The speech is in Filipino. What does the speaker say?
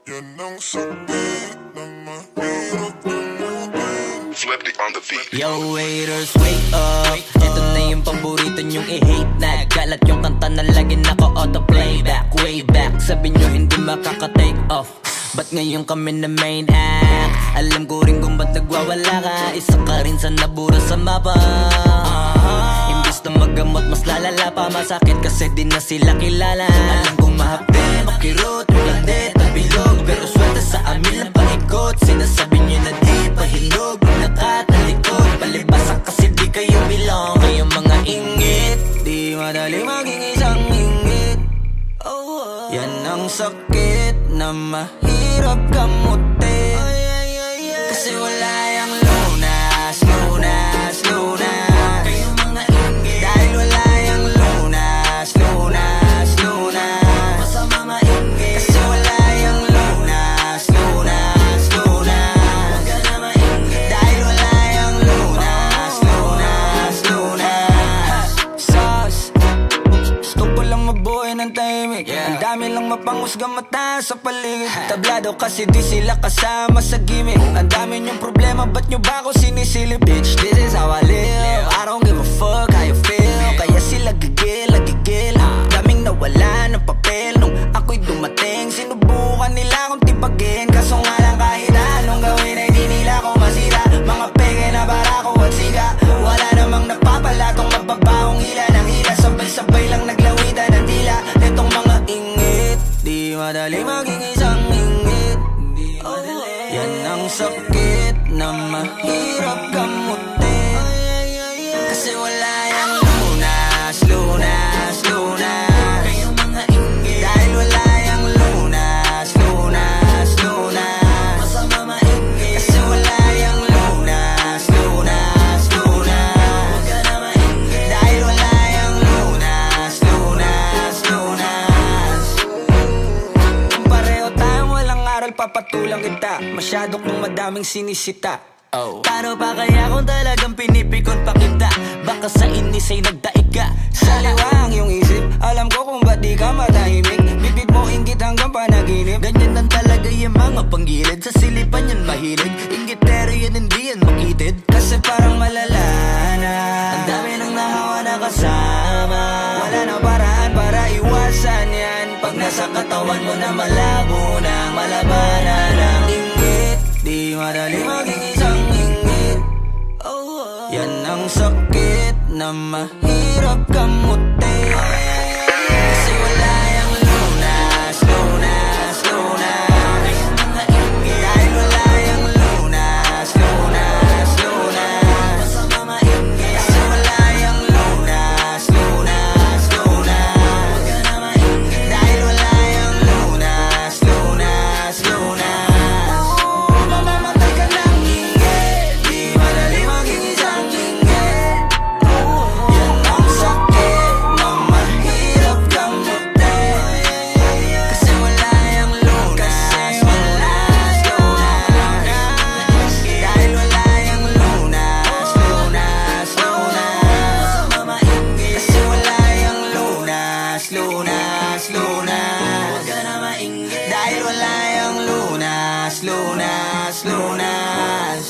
Yan ang sakit na mahirap gamutin. Flipped on the beat. Yo waiters, wake up. Ito na yung paborito nyong i-hate na galat yung kanta na lagi naka-auto-playback. Way back, sabi nyo hindi makaka-take off. Ba't ngayon kami na main act? Alam ko rin kung ba't nagwawala ka. Isa ka rin sa nabura sa mapa. Imbis na magamot, mas lalala pa. Masakit kasi di na sila kilala. Alam kong mahapi, makirot, ulande, tabilog. Pero swerte sa amin lang paikot. Sinasabi nyo na di pahinog. Nakatalikod, palibasan kasi di kayo belong. Kayong mga ingit, di madali maging isang ingit. Yan ang sakit na mahirap gamutin. Kasi wala yung lunas, lunas, lunas. Kayong mga ingit, dahil wala yung lunas, lunas, lunas. Masama maingit, kasi wala yung lunas, lunas, lunas. Huwag ka na maingit, dahil wala yung lunas, lunas, lunas. Sus, gusto ko lang mabuhay ng tahimik. Ang dami lang mapanghusga mata sa paligid. Tablado kasi di sila kasama sa gimmick. Ang dami niyong problema, ba't nyo ba ako sinisilip? Bitch, this is how I live. I don't give a fuck how you feel. Kaya sila gigil, gigil. Daming nawala ng papel nung ako'y dumating. Sinubukan nila akong tipagin, kaso nga lang kahit anong gawin ay di nila ako masira. Mga peke na barako at siga. Wala namang napapala tong mababahong hila ng hila. Sabay-sabay lang naglawitan ng dila. Itong mga ingit, di madali maging isang ingit. Yan ang sakit na mahirap gamutin. Kasi wala yung lunas, lunas, lunas. Kayong mga ingit, dahil wala yung lunas, lunas, lunas. Masama maingit, kasi wala yung lunas, lunas, lunas. Huwag ka na maingit, dahil wala yung lunas, lunas, lunas. Kung pareho tayong walang aral, papatulang kita. Masyado kong madaming sinisita. Paano pa kaya kung talagang pinipikon pa kita? Baka sa inis ay nagdaig ka. Saliwang yung isip, alam ko kung ba't di ka matahimik. Bibig mo inggit hanggang panaginip. Ganyan lang talaga yung mga panggilid. Sa silipan yan mahilig. Inggitero yan, hindi yan makitid. Kasi parang malala na ang dami nang nahawa na kasama. Wala na paraan para iwasan yan. Pag nasa katawan mo na malabo na malabanan ng inggit, di madali maging isang ingit. Yan ang sakit na mahirap gamutin. Kasi wala yung lunas, lunas, lunas. Kayong mga ingit, dahil wala yung lunas, lunas, lunas. Masama maingit, kasi wala yung lunas, lunas, lunas. Huwag ka na maingit, dahil wala yung lunas, lunas, lunas. Mamamatay ka ng ingit, di madali maging isang ingit. Yan ang sakit na mahirap gamutin. Kasi wala yung lunas, lunas, lunas. Dahil wala yung lunas, lunas, lunas. Masama maingit, kasi wala yung lunas, lunas, lunas. Huwag ka na maingit, dahil wala yung lunas, lunas, lunas.